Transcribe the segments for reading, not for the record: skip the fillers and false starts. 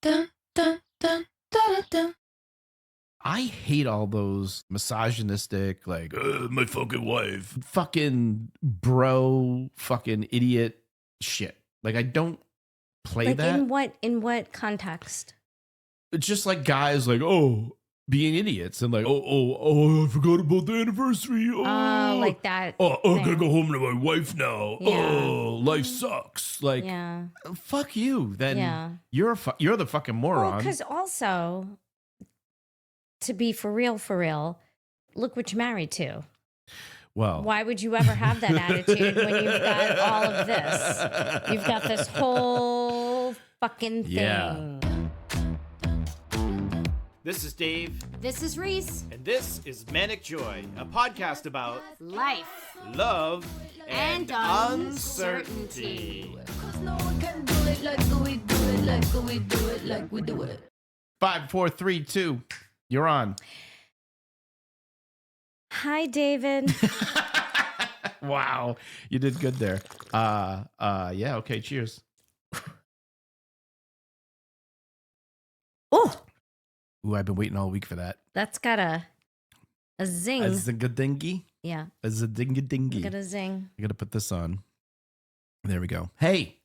Dun, dun, dun, dun, dun, dun. I hate all those misogynistic, like, my fucking wife, fucking bro, fucking idiot shit. Like, I don't play Like that. in what context? It's just like guys, like, oh, being idiots and like, oh, I forgot about the anniversary. Oh, Like that. Oh, I gotta thing. go home to my wife now. Yeah. Oh, life sucks. Like, Yeah. fuck you. Then Yeah. you're the fucking Well, moron. because also, to be for real, look what you're married to. Well, Why would you ever have that attitude when you've got all of this? You've got this whole fucking thing. Yeah. This is Dave, This is Reese. and this is Manic Joy, a podcast about Life love and uncertainty. 'Cause no one can do it like we do it, like we do it, like we do it. 5, 4, 3, 2. You're on. Hi, David. Wow, you did good there. Yeah. Okay. Cheers. Oh, Ooh, I've been waiting all week for that. that's got a zing. A zingadingy. Yeah, A zingadingy. got a zing. I gotta put this on. There we go. Hey,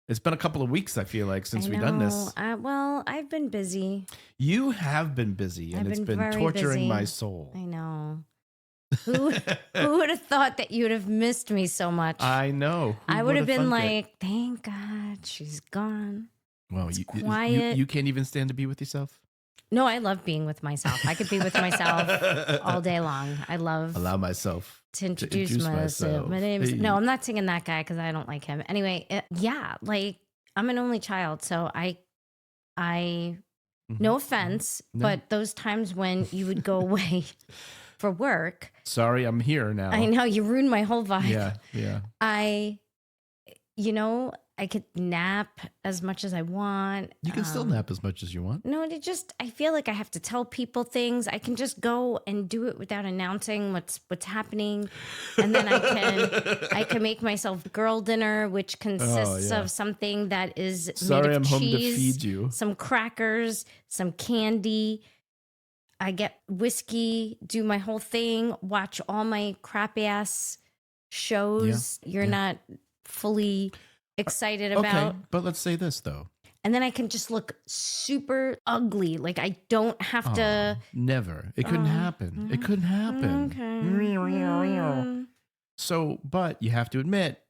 it's been a couple of weeks, I feel like, since I we've done this. know. Well, I've been busy. You have been busy, and I've it's been been very torturing busy. my soul. I know. Who would have thought that you'd have missed me so much? I know. Who I would have been thunk it? like, thank God she's gone. well, it's you quiet. can't even stand to be with yourself. No, I love being with myself. I could be with myself all day long. I love Allow myself. to introduce myself. My name is... Hey. No, I'm not singing that guy because I don't like him. Anyway, yeah, like I'm an only child. So I Mhm. no offense, No. but those times when you would go away for work, Sorry, I'm here now. I know you ruined my whole vibe. Yeah. I could nap as much as I want. You can still nap as much as you want. No, I feel like I have to tell people things. I can just go and do it without announcing what's happening. And then I can make myself girl dinner, which consists yeah. of something that is Sorry, made I'm of home to cheese, feed you. some crackers, some candy. I get whiskey, do my whole thing, watch all my crap ass shows you're not fully excited about. Okay, but let's say this though. And then I can just look super ugly. Like I don't have to. Never. It couldn't happen. It couldn't happen. Okay. So, but you have to admit,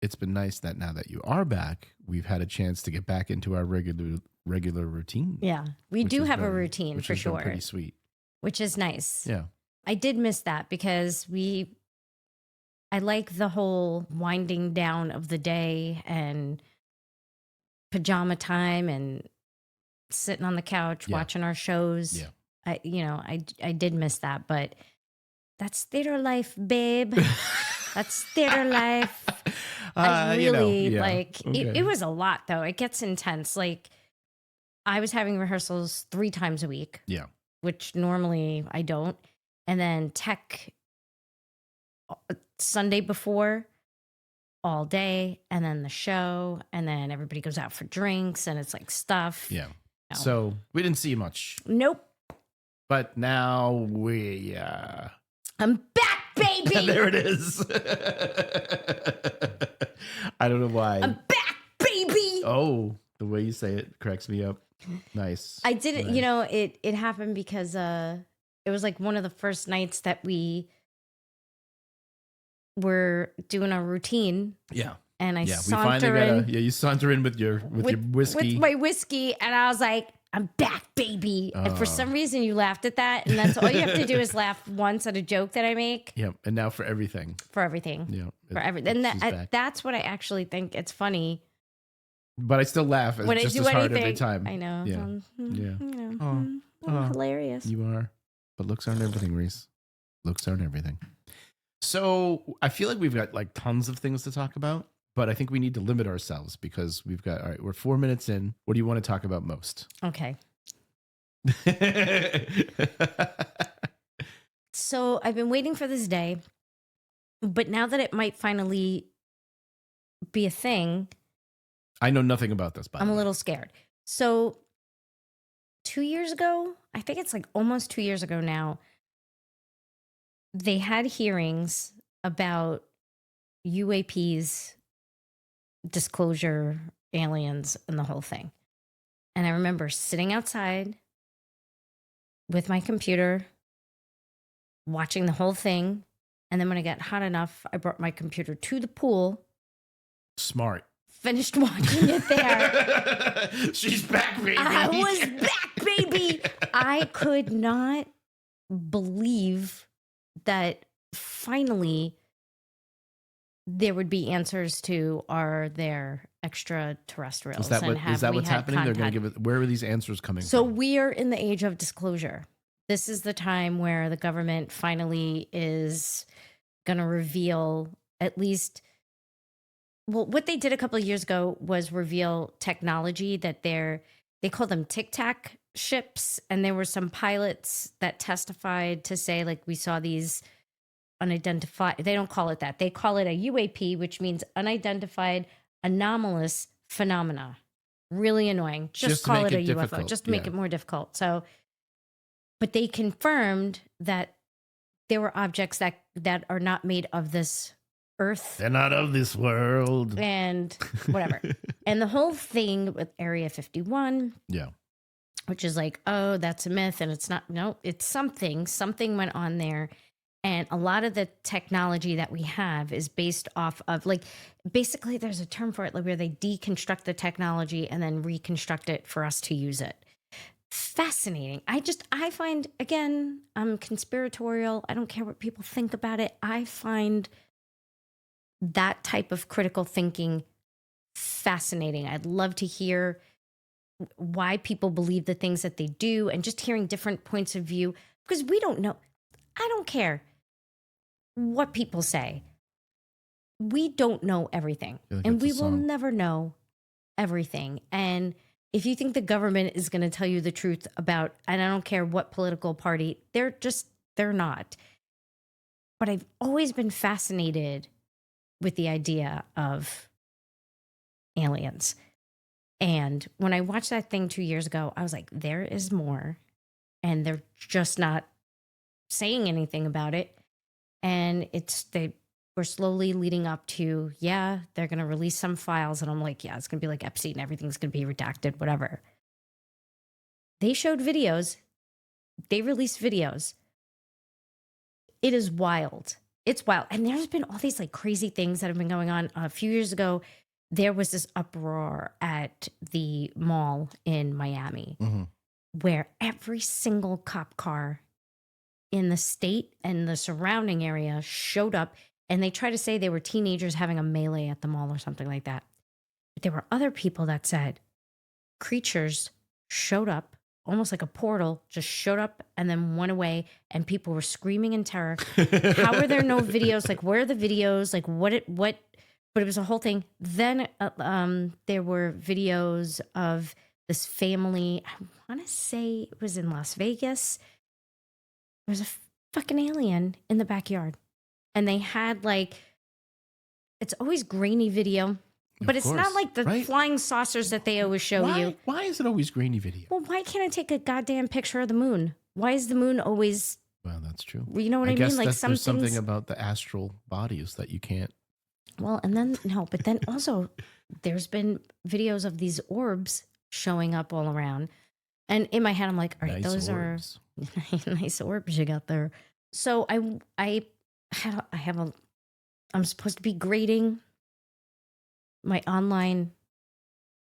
it's been nice that now that you are back, we've had a chance to get back into our regular routine. Yeah, we which do has have a been- routine which for has been sure, Pretty sweet. which is nice. Yeah. I did miss that because I like the whole winding down of the day and pajama time and sitting on the couch Yeah. watching our shows. Yeah. I did miss that, but that's theater life, babe. That's theater life. I really it was a lot though. It gets intense. Like I was having rehearsals 3 times a week. Yeah. Which normally I don't. And then tech Sunday before all day, and then the show, and then everybody goes out for drinks, and it's like stuff. Yeah. No. So we didn't see you much, Nope. but now we. I'm back, baby. There it is. I don't know why. I'm back, baby. Oh, the way you say it cracks me up. Nice. I did it, Nice. it happened because it was like one of the first nights that we were doing a routine, Yeah. and I Yeah. We finally saunter got in you saunter in with your whiskey. with my whiskey, and I was like, I'm back, baby. And for some reason you laughed at that, and that's all you have to do is laugh once at a joke that I make Yeah. And now for everything. for everything. Yeah. For everything. And she's back. that's what I actually think it's funny But I still laugh. It's when I just do as hard anything. every time. I know. Yeah. Yeah. Hilarious. You are. But looks aren't everything, Reese. Looks aren't everything. So I feel like we've got like tons of things to talk about, but I think we need to limit ourselves because we've got, all right, we're 4 minutes in. What do you want to talk about most? Okay. So I've been waiting for this day, but now that it might finally be a thing, I know nothing about this, by I'm the a way. little scared. So 2 years ago, I think it's like almost 2 years ago now, they had hearings about UAPs, disclosure, aliens, and the whole thing. And I remember sitting outside with my computer, watching the whole thing. And then when it got hot enough, I brought my computer to the pool. Smart. Finished watching it there. She's back, baby. I was back, baby. I could not believe that finally there would be answers to, are there extraterrestrials? Is that what's happening? They're going to give it. Where are these answers coming from? So we are in the age of disclosure. This is the time where the government finally is going to reveal at least. Well, what they did a couple of years ago was reveal technology that they call them Tic Tac ships. And there were some pilots that testified to say, like, we saw these unidentified, they don't call it that. They call it a UAP, which means unidentified anomalous phenomena. Really annoying. Just call it a UFO, just to make it more difficult. So, but they confirmed that there were objects that are not made of this Earth. They're not of this world. And whatever. And the whole thing with Area 51. Yeah. Which is like, oh, that's a myth. And it's not. No, it's something. Something went on there. And a lot of the technology that we have is based off of, like, basically there's a term for it, like, where they deconstruct the technology and then reconstruct it for us to use it. Fascinating. I find, again, I'm conspiratorial. I don't care what people think about it. I find that type of critical thinking fascinating. I'd love to hear why people believe the things that they do and just hearing different points of view, because we don't know. I don't care what people say. We don't know everything, and we will never know everything. And if you think the government is going to tell you the truth about, and I don't care what political party, they're not. But I've always been fascinated with the idea of aliens. And when I watched that thing 2 years ago, I was like, there is more. And they're just not saying anything about it. And we're slowly leading up to, yeah, they're going to release some files. And I'm like, yeah, it's going to be like Epstein. Everything's going to be redacted, whatever. They showed videos. They released videos. It is wild. It's wild. And there's been all these like crazy things that have been going on. A few years ago, there was this uproar at the mall in Miami where every single cop car in the state and the surrounding area showed up, and they tried to say they were teenagers having a melee at the mall or something like that. But there were other people that said creatures showed up, almost like a portal, just showed up and then went away, and people were screaming in terror. How are there no videos? Like, where are the videos? Like, what? But it was a whole thing. Then there were videos of this family. I want to say it was in Las Vegas. There was a fucking alien in the backyard. And they had like, it's always grainy video. But it's not like the flying saucers that they always show you. Why is it always grainy video? Well, why can't I take a goddamn picture of the moon? Why is the moon always... Well, that's true. You know what I mean? Like there's something about the astral bodies that you can't... Well, and then, no, but then also there's been videos of these orbs showing up all around. And in my head, I'm like, all right, those are nice orbs you got there. So I'm supposed to be grading my online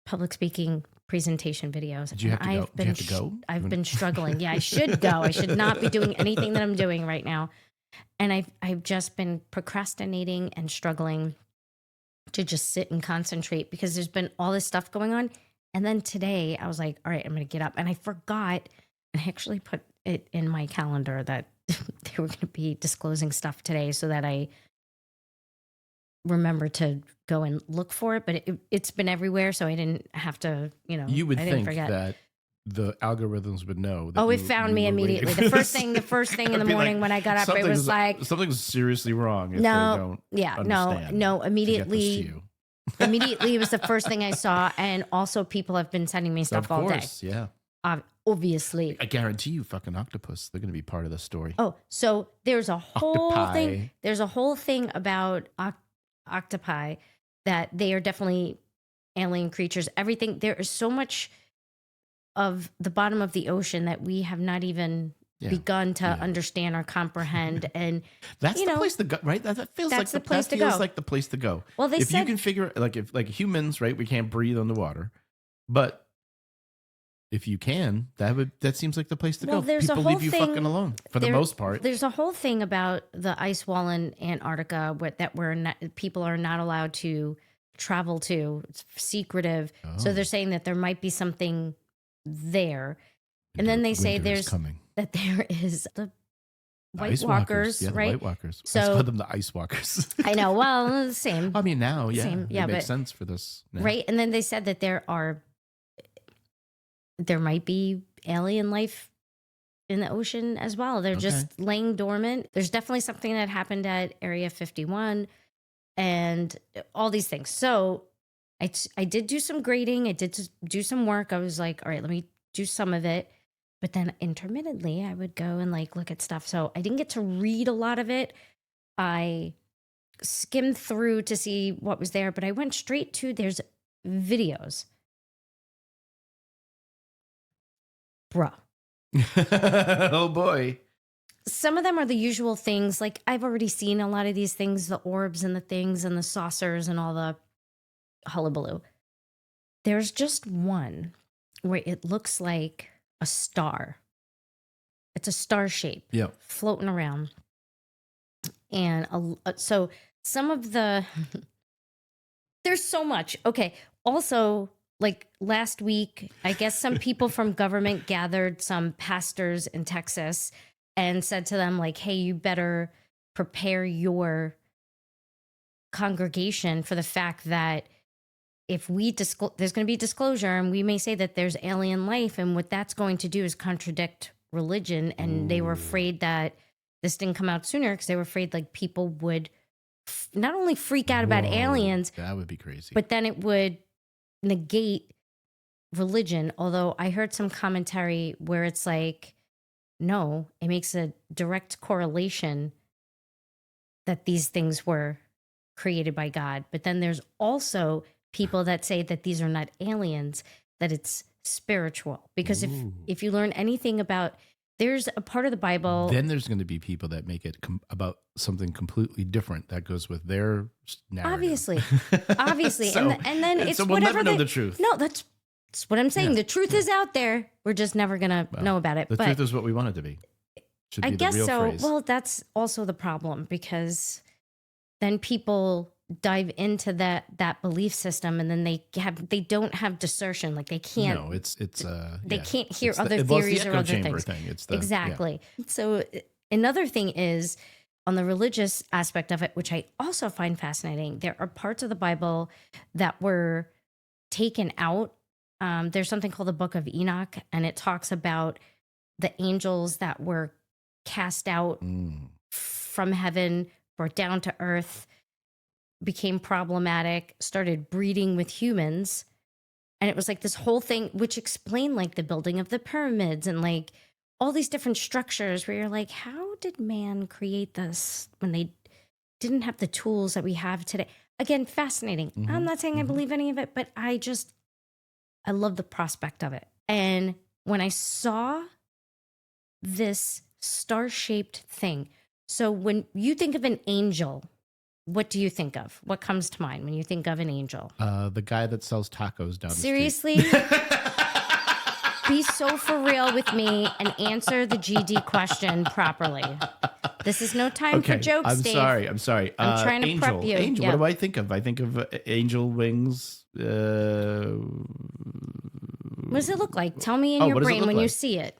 public speaking presentation videos. Did you have to go? Did you have to go? I've been struggling. Yeah, I should go. I should not be doing anything that I'm doing right now. And I've just been procrastinating and struggling to just sit and concentrate because there's been all this stuff going on. And then today I was like, all right, I'm going to get up. And I forgot, and I actually put it in my calendar that they were going to be disclosing stuff today so that I remember to go and look for it. But it's been everywhere, so I didn't have to, You would I think forget. that the algorithms would know. That it found me immediately. The first thing in the morning when I got up, it was like something's seriously wrong. If they don't understand no, immediately. Immediately, it was the first thing I saw. And also, people have been sending me stuff all day. Of course, yeah. Obviously. I guarantee you, fucking octopus, they're going to be part of the story. Oh, so there's a whole Octopi. thing. There's a whole thing about octopi that they are definitely alien creatures. Everything. There is so much of the bottom of the ocean that we have not even begun to understand or comprehend. And that's the place to go, right? That feels like the place to go. Like the place to go. Well, they if you can figure, like humans, right? We can't breathe underwater, but if you can, that seems like the place to go. There's People a whole leave you thing, fucking alone for the most part. There's a whole thing about the ice wall in Antarctica people are not allowed to travel to. It's secretive. Oh. So they're saying that there might be something there. And then they say there is the White Walkers, yeah, right? The White Walkers. So, I call them the Ice Walkers. I know. Well, the same. I mean, now, yeah, Same, it makes sense for this, now. Right? And then they said that there might be alien life in the ocean as well. They're just laying dormant. There's definitely something that happened at Area 51 and all these things. So I did do some grading. I did do some work. I was like, all right, let me do some of it. But then intermittently, I would go and look at stuff. So I didn't get to read a lot of it. I skimmed through to see what was there, but I went straight to there's videos. Bruh. Oh boy. Some of them are the usual things. Like I've already seen a lot of these things, the orbs and the things and the saucers and all the hullabaloo. There's just one where it looks like a star. It's a star shape floating around. And so some of the, there's so much. Okay. Also, like last week, I guess some people from government gathered some pastors in Texas and said to them, like, hey, you better prepare your congregation for the fact that if we there's going to be disclosure and we may say that there's alien life, and what that's going to do is contradict religion. And they were afraid that this didn't come out sooner because they were afraid like people would not only freak out about aliens, that would be crazy, but then it would negate religion. Although I heard some commentary where it's like, no, it makes a direct correlation that these things were created by God. But then there's also people that say that these are not aliens, that it's spiritual. Because if you learn anything about, there's a part of the Bible. Then there's going to be people that make it about something completely different that goes with their narrative. Obviously. So, and then it's so we'll whatever never know the truth. No, that's what I'm saying. The truth is out there. We're just never going to know about it. The truth is what we want it to be. Should be I guess the real so. phrase. Well, that's also the problem, because then people dive into that belief system, and then they don't have discernment. Like they can't. No, they can't hear it's other the theories or echo other chamber things. Thing. It's Exactly. So another thing is on the religious aspect of it, which I also find fascinating. There are parts of the Bible that were taken out. There's something called the Book of Enoch, and it talks about the angels that were cast out from heaven, brought down to earth, became problematic, started breeding with humans. And it was like this whole thing, which explained like the building of the pyramids and like all these different structures where you're like, how did man create this when they didn't have the tools that we have today? Again, fascinating. I'm not saying I believe any of it, but I love the prospect of it. And when I saw this star-shaped thing, so when you think of an angel, what do you think of? What comes to mind when you think of an angel? The guy that sells tacos down Seriously? the street. Be so for real with me and answer the GD question properly. This is no time for jokes, Dave. I'm sorry. I'm trying to angel, prep you. Angel. Yeah. What do I think of? I think of angel wings. What does it look like? Tell me in your brain when you see it.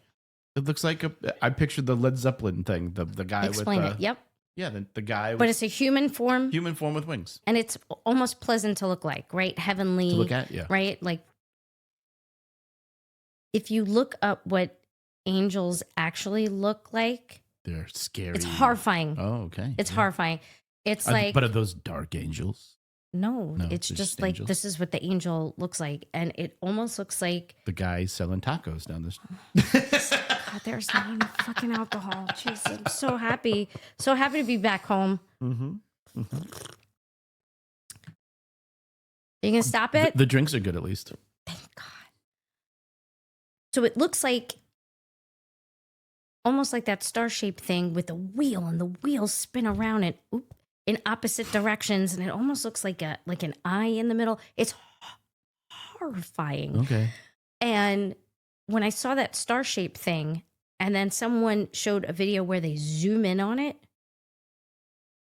It looks like I pictured the Led Zeppelin thing. The guy Explain with it. Yep. Yeah, the guy. But it's a human form. Human form with wings. And it's almost pleasant to look like, right? Heavenly. To look at, yeah. Right? Like, if you look up what angels actually look like, they're scary. it's horrifying. Oh, okay. It's horrifying. It's like. But are those dark angels? No, No, it's they're just just like angels. this is what the angel looks like, and it almost looks like The guy selling tacos down the street. God. There's not enough fucking alcohol. Jeez, I'm so happy to be back home. Mm-hmm. You gonna stop it? The drinks are good, at least. Thank God. So it looks like almost like that star-shaped thing with a wheel, and the wheels spin around it in opposite directions, and it almost looks like an eye in the middle. It's horrifying. Okay. And when I saw that star-shaped thing, and then someone showed a video where they zoom in on it,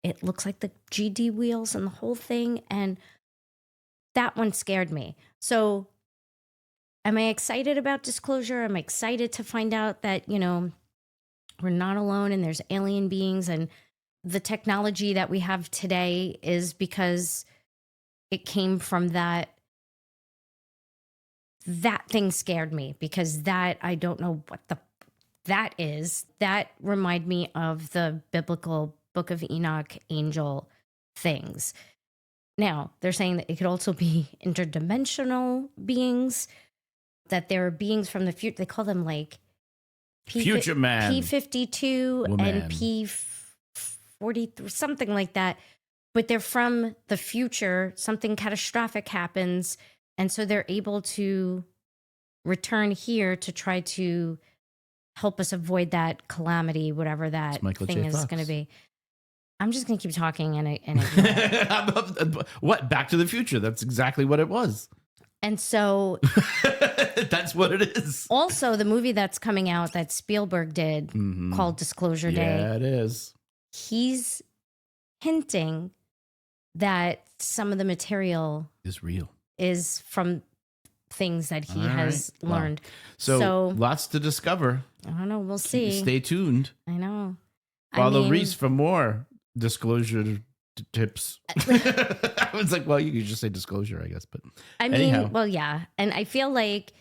it looks like the GD wheels and the whole thing, and that one scared me. So am I excited about Disclosure? I'm excited to find out that, we're not alone and there's alien beings, and the technology that we have today is because it came from that thing scared me, because that, I don't know what that is. That remind me of the biblical Book of Enoch angel things. Now, they're saying that it could also be interdimensional beings, that there are beings from the future. They call them like Future man. P52 Woman. and P43, something like that. But they're from the future. Something catastrophic happens. And so they're able to return here to try to help us avoid that calamity, whatever that Michael thing J. is Fox. going to be. I'm just going to keep talking and What? Back to the Future. That's exactly what it was. and so That's what it is. also the movie that's coming out that Spielberg did Mhm. called Disclosure Day, Yeah, it is. he's hinting that some of the material It's real. is from things that he All has right. Wow. learned. So lots to discover. I don't know. We'll see. Stay tuned. I know. Follow I mean, Reese for more disclosure tips. I was like, well, you could just say disclosure, I guess. But I mean, anyhow. well, yeah. And I feel like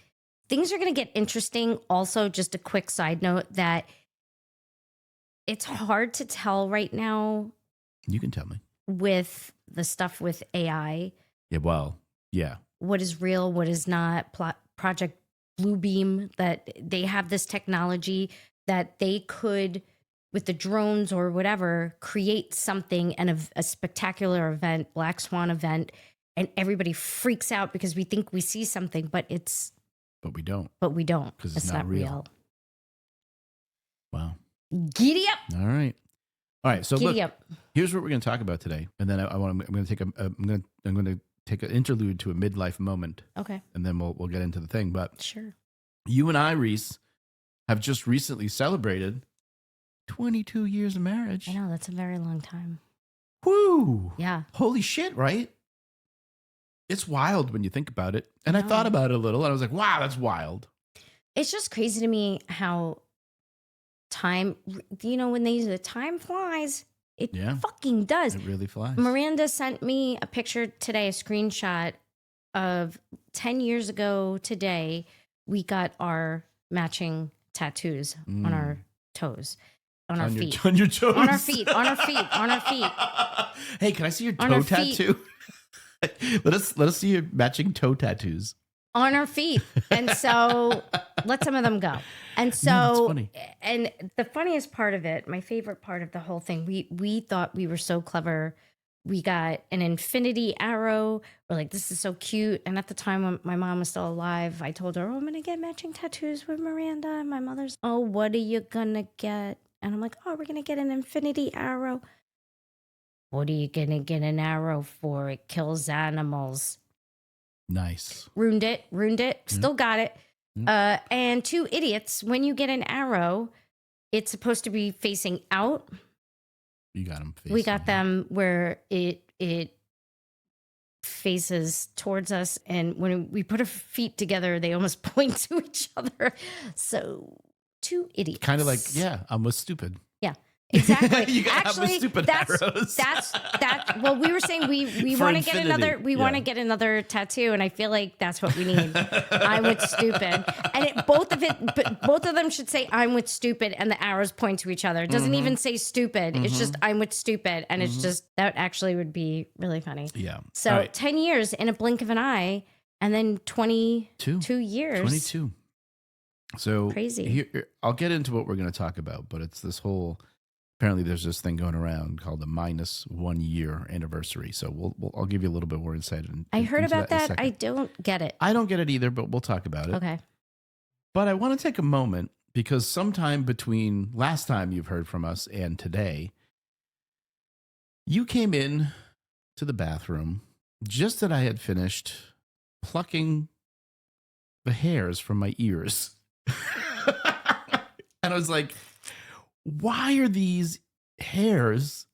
things are going to get interesting. Also, just a quick side note that it's hard to tell right now You can tell me. with the stuff with AI, Yeah, well, yeah. what is real, what is not. Project Bluebeam, that they have this technology that they could, with the drones or whatever, create something and a spectacular event, Black Swan event, and everybody freaks out because we think we see something, but But we don't. we don't. 'Cause It's not real. Wow. Giddy up. All right. All right. So look, Giddy up. here's what we're going to talk about today, and then I'm going to take an interlude to a midlife moment, Okay. and then we'll get into the thing. But Sure. you and I, Reese, have just recently celebrated 22 years of marriage. I know, that's a very long time. Woo! Yeah. Holy shit! Right? It's wild when you think about it. And I No. thought about it a little, and I was like, wow, that's wild. It's just crazy to me how time, when they use the time flies, it Yeah. fucking does. It really flies. Miranda sent me a picture today, a screenshot of 10 years ago today. We got our matching tattoos on our toes, on our feet. On your toes. On our feet, on our feet, on our feet. Hey, can I see your On toe our feet. tattoo? let us see your matching toe tattoos. On our feet. And so let some of them go. And That's so, funny. and the funniest part of it, my favorite part of the whole thing, we thought we were so clever. We got an infinity arrow. We're like, this is so cute. And at the time when my mom was still alive, I told her, oh, I'm going to get matching tattoos with Miranda. And my mother's, oh, what are you going to get? And I'm like, oh, we're going to get an infinity arrow. What are you going to get an arrow for? It kills animals. Nice. Ruined it. Still got it. And two idiots, when you get an arrow, it's supposed to be facing out. You got them. We got them where it faces towards us, and when we put our feet together, they almost point to each other. So two idiots. Kind of like, yeah, almost stupid. Yeah. Exactly. You gotta have the stupid arrows. That's well, we were saying we For want to get infinity. want to get another tattoo, and I feel like that's what we need. I'm with stupid, and both of them should say I'm with stupid, and the arrows point to each other. It doesn't even say stupid. It's just I'm with stupid, and it's just that actually would be really funny. Yeah. So All right. 10 years in a blink of an eye, and then 22 years. 22. So Crazy. Here, I'll get into what we're going to talk about, but it's this whole. Apparently, there's this thing going around called the -1 year anniversary. So I'll give you a little bit more insight. I heard into about in a that. second. I don't get it. I don't get it either, but we'll talk about it. Okay. But I want to take a moment because sometime between last time you've heard from us and today, you came in to the bathroom just as I had finished plucking the hairs from my ears. And I was like, why are these hairs?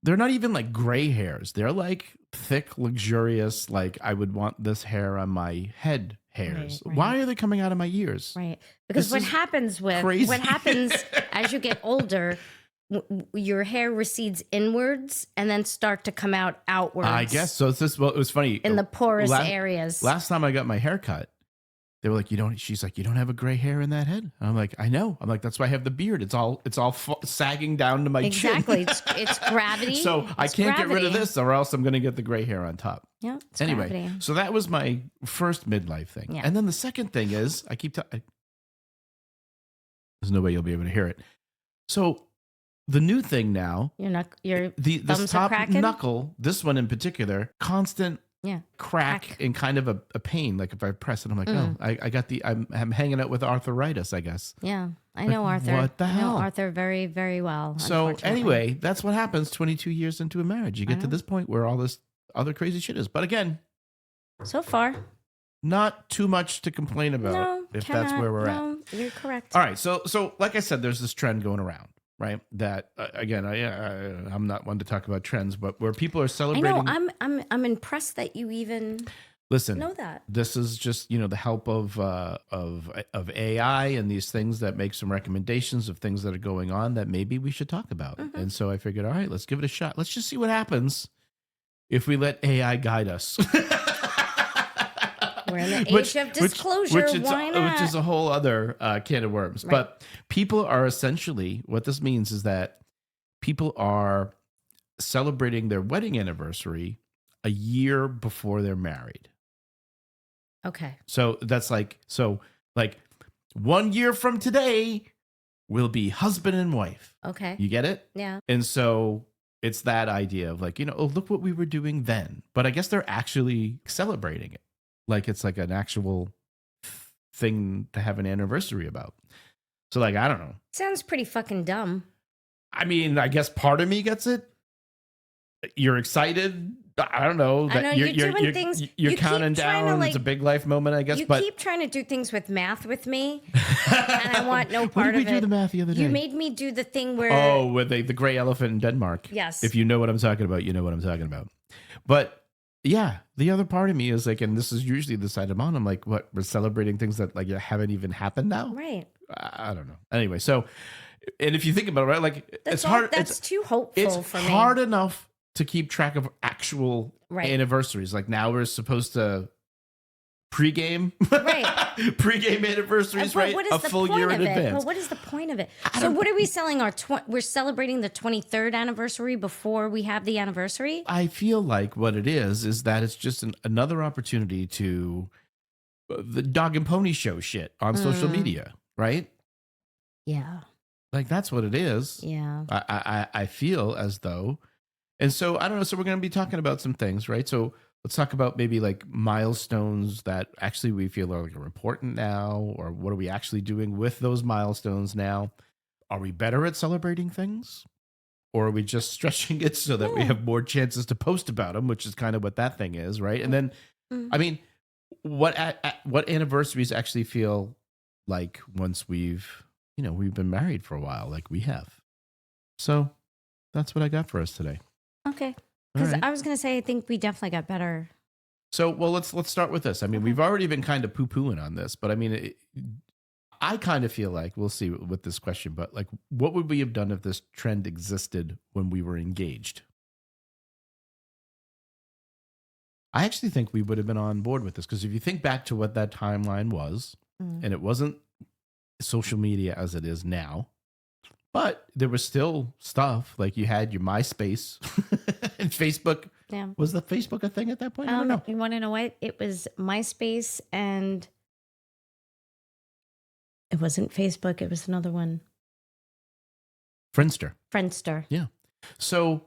They're not even like gray hairs. They're like thick, luxurious, like I would want this hair on my head hairs. Right. Why are they coming out of my ears? Right. Because This is what happens as you get older, your hair recedes inwards and then start to come out outwards. I guess so. Well, it was funny. In the porous Last- areas. Last time I got my hair cut, they were like, she's like, you don't have a gray hair in that head. And I'm like, I know. I'm like, that's why I have the beard. It's all sagging down to my exactly. chin. It's gravity. So I It's can't get rid of gravity. this or else I'm going to get the gray hair on top. Yeah. It's Anyway, gravity. so that was my first midlife thing. Yeah. And then the second thing is, there's no way you'll be able to hear it. So the new thing now, Your this thumbs are top cracking? knuckle, this one in particular, constant crack and kind of a pain. Like if I press it, I'm like, oh, I got I'm hanging out with arthritis, I guess. Yeah. I know Arthur. What the I know hell? Arthur very, very well. So unfortunately. anyway, that's what happens 22 years into a marriage. You get to this point where all this other crazy shit is. But again, So far. not too much to complain about No. if that's where we're at. No, you're correct. All right. So like I said, there's this trend going around, right? That again, I'm not one to talk about trends, but where people are I celebrating. know. I'm impressed that you even Listen, know that. this is just the help of AI and these things that make some recommendations of things that are going on that maybe we should talk about. Mm-hmm. And so I figured, all right, let's give it a shot. Let's just see what happens if we let AI guide us. We're in the age of disclosure. Why not? Which is a whole other can of worms. Right. But people are essentially, what this means is that people are celebrating their wedding anniversary a year before they're married. Okay. So that's like 1 year from today, we'll be husband and wife. Okay. You get it? Yeah. And so it's that idea of like, oh, look what we were doing then. But I guess they're actually celebrating it. Like it's like an actual thing to have an anniversary about. So like, I don't know. Sounds pretty fucking dumb. I mean, I guess part of me gets it. You're excited. I don't know. I know, you're doing things- You're you keep counting trying to, down. like- It's a big life moment, I guess. You but keep trying to do things with math with me, and I want no what part did we of do it. the math the other day? You made me do the thing where Oh, with the gray elephant in Denmark. Yes. If you know what I'm talking about, you know what I'm talking about. But yeah, the other part of me is like, and this is usually the side I'm on. I'm like, what? We're celebrating things that like haven't even happened now. right. I don't know. Anyway, so, and if you think about it, right, like That's it's all, hard. That's too hopeful It's for me. hard enough to keep track of actual Right. anniversaries. Like now we're supposed to pregame, Right. pregame anniversaries, But right? what is A the full point year of in it? advance. But what is the point of it? So what are we selling we're celebrating the 23rd anniversary before we have the anniversary? I feel like what it is that it's just another opportunity to the dog and pony show shit on social media, right? Yeah. Like that's what it is. Yeah. I feel as though, and so I don't know. So we're going to be talking about some things, right? So let's talk about maybe like milestones that actually we feel are important now, or what are we actually doing with those milestones now? Are we better at celebrating things? Or are we just stretching it so that we have more chances to post about them, which is kind of what that thing is, right? And then, I mean, what anniversaries actually feel like once we've been married for a while, like we have. So that's what I got for us today. Okay. Because right. I was gonna say I think we definitely got better. So, well, let's start with this. I mean, we've already been kind of poo-pooing on this, but I mean, I kind of feel like, we'll see with this question, but like, what would we have done if this trend existed when we were engaged? I actually think we would have been on board with this, because if you think back to what that timeline was, and it wasn't social media as it is now, but there was still stuff like you had your MySpace and Facebook. Yeah. Was the Facebook a thing at that point? I don't know. You want to know what? It was MySpace, and it wasn't Facebook. It was another one. Friendster. Yeah. So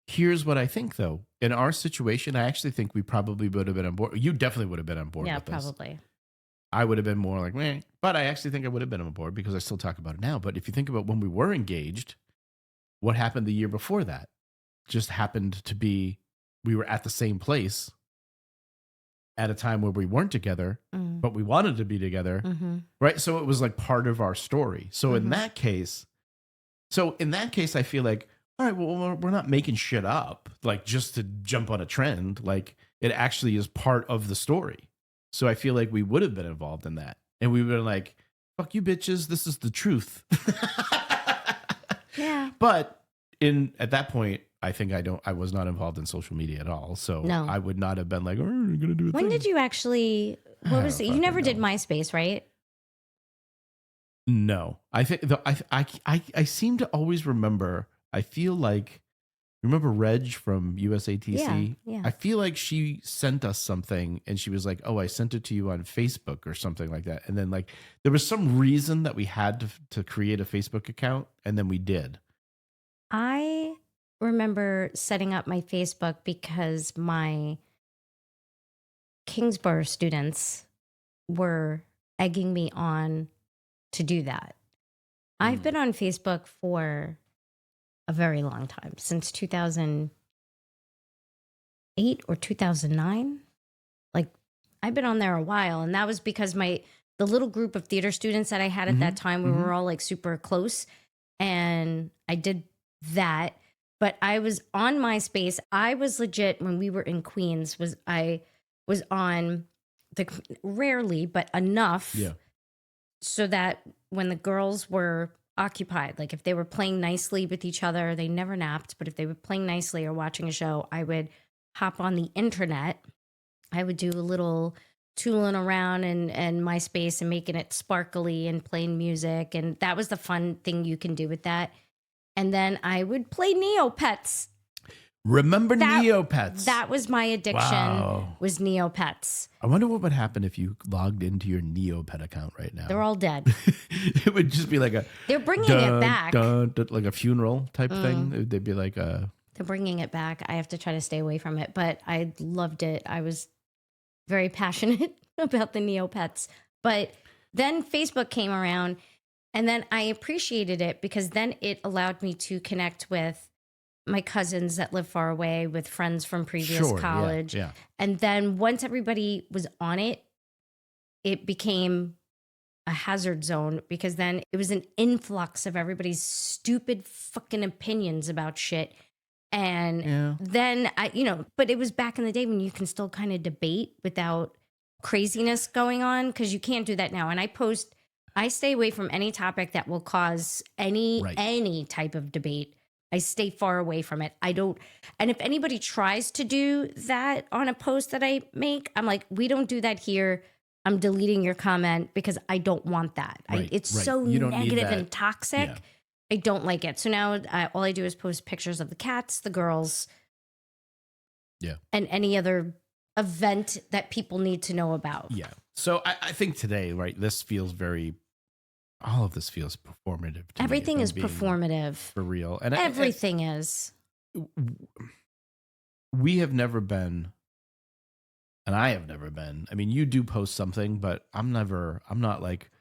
here's what I think, though. In our situation, I actually think we probably would have been on board. You definitely would have been on board with this. Yeah, probably. I would have been more like, meh. But I actually think I would have been on board because I still talk about it now. But if you think about when we were engaged, what happened the year before that? Just happened to be, we were at the same place at a time where we weren't together, but we wanted to be together. Right. So it was like part of our story. So in that case, I feel like, all right, well, we're not making shit up, like just to jump on a trend. Like it actually is part of the story. So I feel like we would have been involved in that. And we would have been like, fuck you bitches, this is the truth. Yeah. But at that point, I think I was not involved in social media at all. So no. I would not have been like, oh, we're going to do it. When did you actually, what was it? You never did MySpace, right? No. I think I seem to always remember, I feel like, remember Reg from USATC? Yeah. I feel like she sent us something and she was like, oh, I sent it to you on Facebook or something like that. And then like there was some reason that we had to create a Facebook account, and then we did. I remember setting up my Facebook because my Kingsborough students were egging me on to do that. I've been on Facebook for a very long time, since 2008 or 2009. Like I've been on there a while, and that was because the little group of theater students that I had at that time, we were all like super close, and I did that. But I was on MySpace. I was legit when we were in Queens. I was on rarely, but enough, so that when the girls were occupied, like if they were playing nicely with each other, they never napped, but if they were playing nicely or watching a show, I would hop on the internet. I would do a little tooling around and MySpace and making it sparkly and playing music, and that was the fun thing you can do with that. And then I would play Neopets. Remember Neopets? That was my addiction, was Neopets. I wonder what would happen if you logged into your Neopet account right now. They're all dead. It would just be like they're bringing it back. Like a funeral type thing. They'd be like They're bringing it back. I have to try to stay away from it, but I loved it. I was very passionate about the Neopets. But then Facebook came around, and then I appreciated it because then it allowed me to connect with my cousins that live far away, with friends from previous college. Yeah. And then once everybody was on it, it became a hazard zone, because then it was an influx of everybody's stupid fucking opinions about shit. And then but it was back in the day when you can still kind of debate without craziness going on, because you can't do that now. And I stay away from any topic that will cause any type of debate. I stay far away from it. I don't. And if anybody tries to do that on a post that I make, I'm like, we don't do that here. I'm deleting your comment because I don't want that. It's so negative and toxic. Yeah. I don't like it. So now all I do is post pictures of the cats, the girls, and any other event that people need to know about. Yeah. So I think today, all of this feels performative to Everything me, is performative. For real. And everything is. We have never been, and I have never been. I mean, you do post something, but I'm not like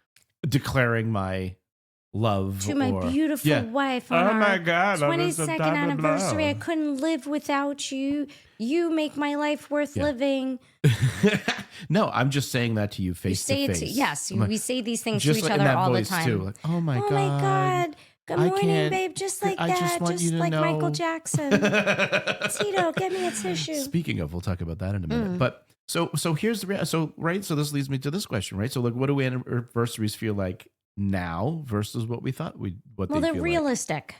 declaring my love to my beautiful wife on our 22nd anniversary. I couldn't live without you. You make my life worth living. No, I'm just saying that to you face to face. Yes, we say these things to each other all the time. Too. Like, oh my God. Good morning, babe. Just like that. Just like Michael Jackson. Tito, get me a tissue. Speaking of, we'll talk about that in a minute. But So here's right. So this leads me to this question, right? So like, what do anniversaries feel like now versus what we thought Well, they're realistic.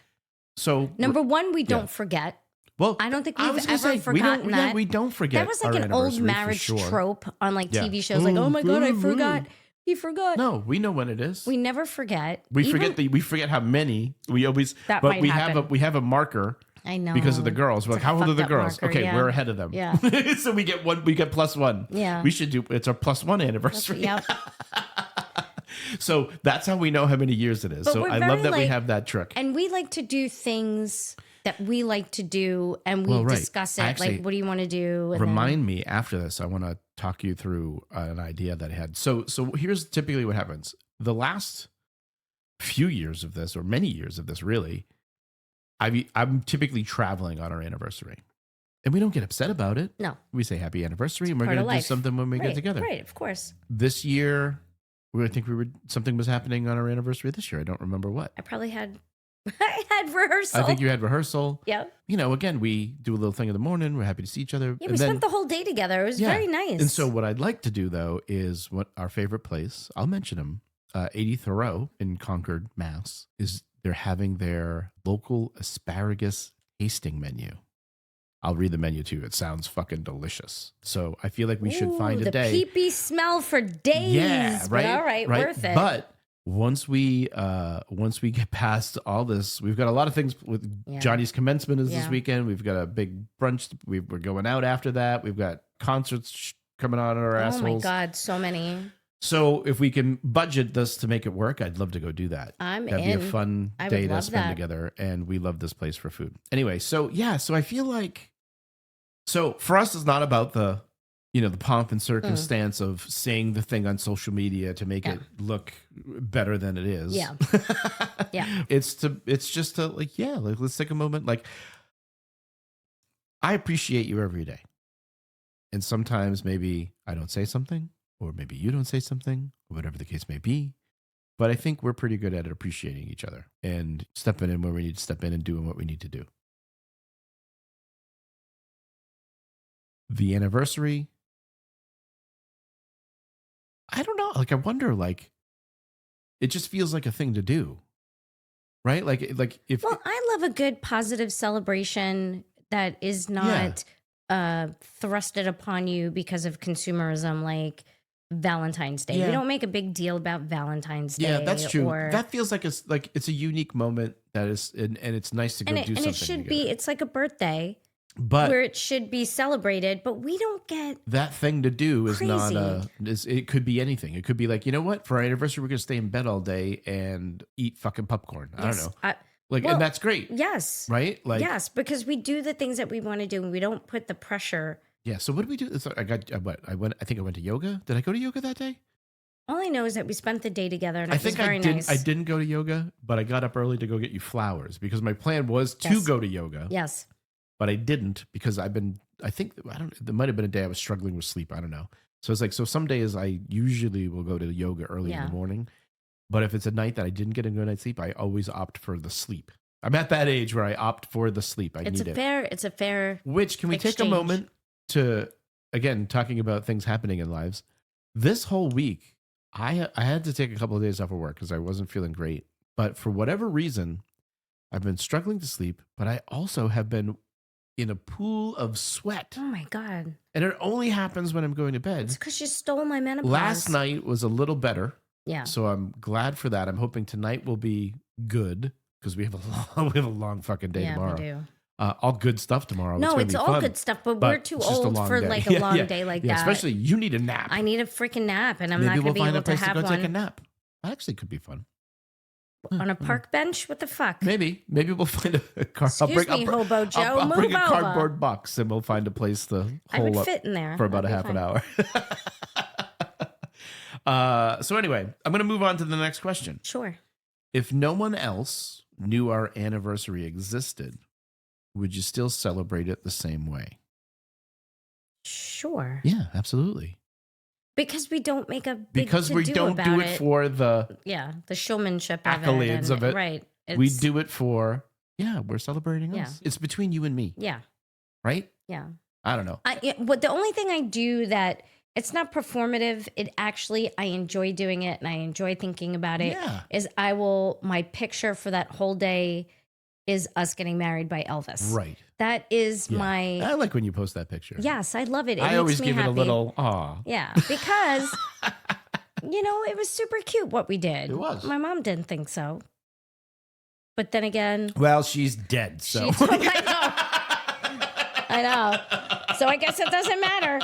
So number one, we don't forget. Well, I don't think we've ever forgotten that. Yeah, we don't forget. That was like an old marriage trope on like TV shows. Like, oh my God, I forgot. He forgot. No, we know when it is. We never forget. We forget how many. We always. That but might we happen. have a marker. I know. Because of the girls. We're like, how old are the girls? Marker, okay, yeah. we're ahead of them. Yeah. So we get +1. Yeah. We should do it's our +1 anniversary. Yep. So that's how we know how many years it is. But so I love that we have that trick. And we like to do things that we like to do, and we discuss it. Actually, like, what do you want to do? And remind me after this. I want to talk you through an idea that I had. So here's typically what happens. The last few years of this, or many years of this, really, I'm typically traveling on our anniversary. And we don't get upset about it. No. We say happy anniversary, and we're going to do something when we get together. Right, of course. This year, I think something was happening on our anniversary this year. I don't remember what. I probably had rehearsal. I think you had rehearsal. Yeah. Again, we do a little thing in the morning. We're happy to see each other. Yeah, we spent the whole day together. It was very nice. And so what I'd like to do, though, is what our favorite place, I'll mention them, 80 Thoreau in Concord, Mass, is they're having their local asparagus tasting menu. I'll read the menu to you. It sounds fucking delicious. So I feel like we should find a day. The pee-pee smell for days. Yeah, right. But all right, worth it. But once we get past all this, we've got a lot of things with Johnny's commencement is this weekend. We've got a big brunch. We're going out after that. We've got concerts coming on our assholes. Oh my God, so many. So if we can budget this to make it work, I'd love to go do that. That'd be a fun day to spend together. And we love this place for food. Anyway, so I feel like, so for us, it's not about the pomp and circumstance of saying the thing on social media to make it look better than it is. Yeah. Yeah. It's just to let's take a moment. Like, I appreciate you every day. And sometimes maybe I don't say something, or maybe you don't say something, or whatever the case may be. But I think we're pretty good at appreciating each other and stepping in where we need to step in and doing what we need to do. The anniversary, I don't know. Like, I wonder, like, it just feels like a thing to do, right? Like if. Well, I love a good positive celebration that is not thrusted upon you because of consumerism, like Valentine's Day. Yeah. We don't make a big deal about Valentine's Day. Yeah, that's true. That feels like it's a unique moment that is, and it's nice to go do something. And it should together. be. It's like a birthday. But where it should be celebrated, but we don't get that thing to do is crazy. It could be anything. It could be like, you know what? For our anniversary, we're gonna stay in bed all day and eat fucking popcorn. Yes. I don't know. And that's great. Yes. Right? Like, yes, because we do the things that we want to do and we don't put the pressure. Yeah. So what do we do? I think I went to yoga. Did I go to yoga that day? All I know is that we spent the day together and it was very nice. nice. I didn't go to yoga, but I got up early to go get you flowers because my plan was to go to yoga. Yes. But I didn't because there might have been a day I was struggling with sleep. I don't know. So it's like, so some days I usually will go to yoga early in the morning. But if it's a night that I didn't get a good night's sleep, I always opt for the sleep. I'm at that age where I opt for the sleep. It's a fair Which, can we take a moment to, again, talking about things happening in lives. This whole week, I had to take a couple of days off of work because I wasn't feeling great. But for whatever reason, I've been struggling to sleep, but I also have been in a pool of sweat. Oh my God. And it only happens when I'm going to bed. It's because you stole my menopause. Last night was a little better. Yeah. So I'm glad for that. I'm hoping tonight will be good because we have a long fucking day tomorrow. We do. All good stuff tomorrow. No, it's all good stuff, but we're too old for like a long day like that. Especially you need a nap. I need a freaking nap, and I'm not going to be able to have one. Take a nap. That actually could be fun. On a park bench? What the fuck? Maybe we'll find a car. Excuse me, Hobo Joe. I'll move bring a over. Cardboard box and we'll find a place to I would hole up fit in there for about a half an hour. So anyway, I'm going to move on to the next question. Sure. If no one else knew our anniversary existed, would you still celebrate it the same way? Sure. Yeah, absolutely. Because we don't make a big because we don't do it for the showmanship accolades of it. Right. We do it for we're celebrating us. It's between you and me. Yeah. Right? Yeah. I don't know. The only thing I do that it's not performative. It actually, I enjoy doing it and I enjoy thinking about it. Yeah. Is my picture for that whole day is us getting married by Elvis. Right. That is I like when you post that picture. Yes, I love it. It I makes always me give happy. it a little aw. Yeah, because it was super cute what we did. It was. My mom didn't think so. But then again, Well, she's dead, so. I know. So I guess it doesn't matter.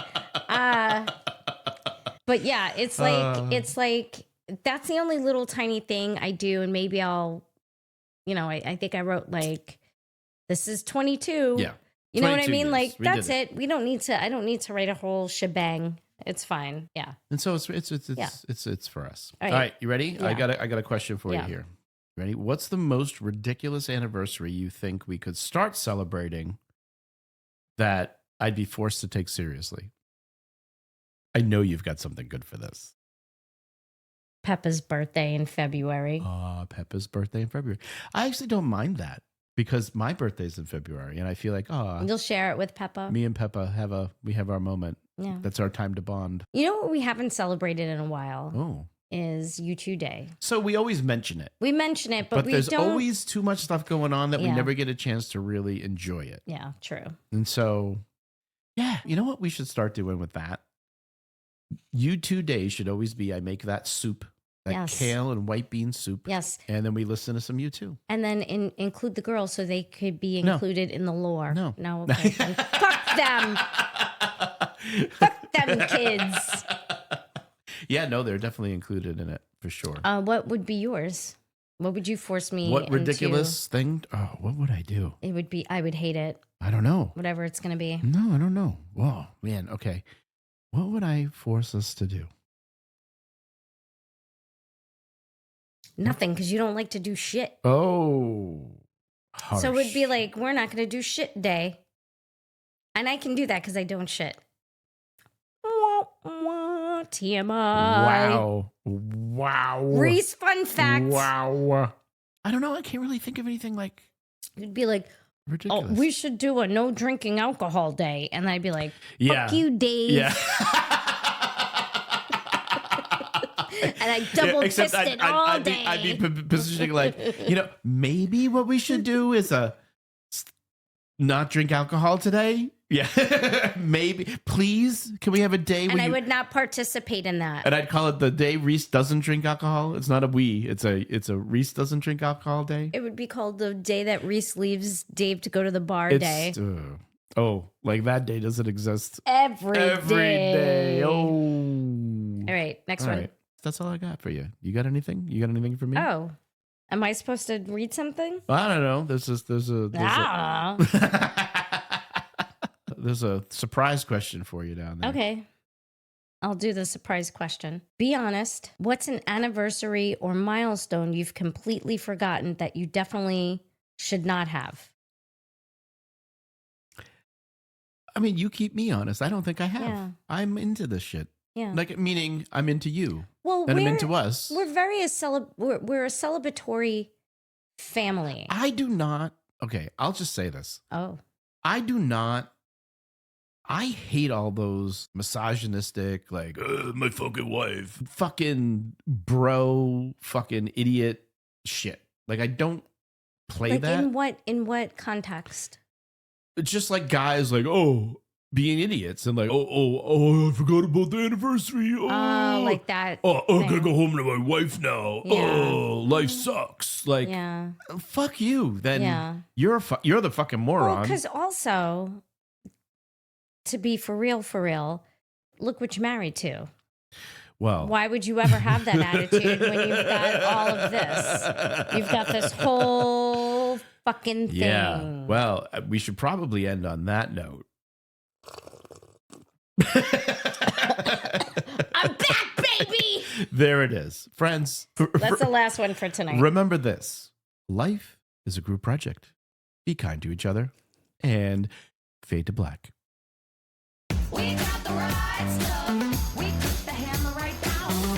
But yeah, it's like that's the only little tiny thing I do, and maybe I'll, I think I wrote like, this is 22. Yeah. You know what I mean? years. Like We that's did it. We don't need to. I don't need to write a whole shebang. It's fine. Yeah. And so it's for us. All right. All right, you ready? Yeah. I got a question for you Yeah. here. Ready? What's the most ridiculous anniversary you think we could start celebrating that I'd be forced to take seriously? I know you've got something good for this. Peppa's birthday in February. Peppa's birthday in February. I actually don't mind that because my birthday's in February, and I feel like, You'll share it with Peppa. me and Peppa have our moment. Yeah. That's our time to bond. You know what we haven't celebrated in a while Oh, is U2 Day. so we always mention it, We mention it, but we there's don't. always too much stuff going on that we Yeah. never get a chance to really enjoy it. Yeah, true. And so, yeah, you know what we should start doing with that? U2 Day should always be I make that soup, that Yes. kale and white bean soup. Yes. And then we listen to some U2. And then include the girls so they could be No. included in the lore. No. No, okay. Then fuck them. Fuck them kids. Yeah, no, they're definitely included in it for sure. What would be yours? What would you force me What into? ridiculous thing? Oh, what would I do? It would be, I would hate it. I don't know. Whatever it's going to be. No, I don't know. Whoa, man. Okay. What would I force us to do? Nothing, because you don't like to do shit. Oh, harsh. So it would be like, we're not going to do shit day. And I can do that because I don't shit. Wah, wah, TMI. Wow. Reese, fun fact. Wow. I don't know. I can't really think of anything like It'd be like, ridiculous. oh, we should do a no drinking alcohol day. And I'd be like, fuck you, Dave. Yeah. And I double Except fist it all day. I'd be positioning like, maybe what we should do is not drink alcohol today. Yeah. Maybe. Please, can we have a day And I would not participate in that. And I'd call it the day Reese doesn't drink alcohol. It's not a we. It's a Reese doesn't drink alcohol day. It would be called the day that Reese leaves Dave to go to the bar day. Like that day doesn't exist. Every day. Oh. All right, next All one. right. That's all I got for you. You got anything? You got anything for me? Oh, am I supposed to read something? I don't know. There's there's a surprise question for you down there. Okay. I'll do the surprise question. Be honest. What's an anniversary or milestone you've completely forgotten that you definitely should not have? I mean, you keep me honest. I don't think I have. Yeah. I'm into this shit. Yeah. Like, meaning I'm into you. Well, And I'm into us. We're very we're a celebratory family. I do not. Okay, I'll just say this. Oh. I do not. I hate all those misogynistic, like, my fucking wife, fucking bro, fucking idiot shit. Like, I don't play Like that. in what context? It's just like guys, like, being idiots and like, I forgot about the anniversary. Like that. I gotta thing. go home to my wife now. Yeah. Oh, life sucks. Like, Yeah. fuck you. Then Yeah. you're the fucking moron. Well, because also, to be for real, look what you're married to. Well, Why would you ever have that attitude when you've got all of this? You've got this whole fucking thing. yeah. Well, we should probably end on that note. I'm back, baby. There it is. Friends, That's the last one for tonight. remember this. Life is a group project. Be kind to each other and fade to black. We got the right stuff. We put the hammer right down.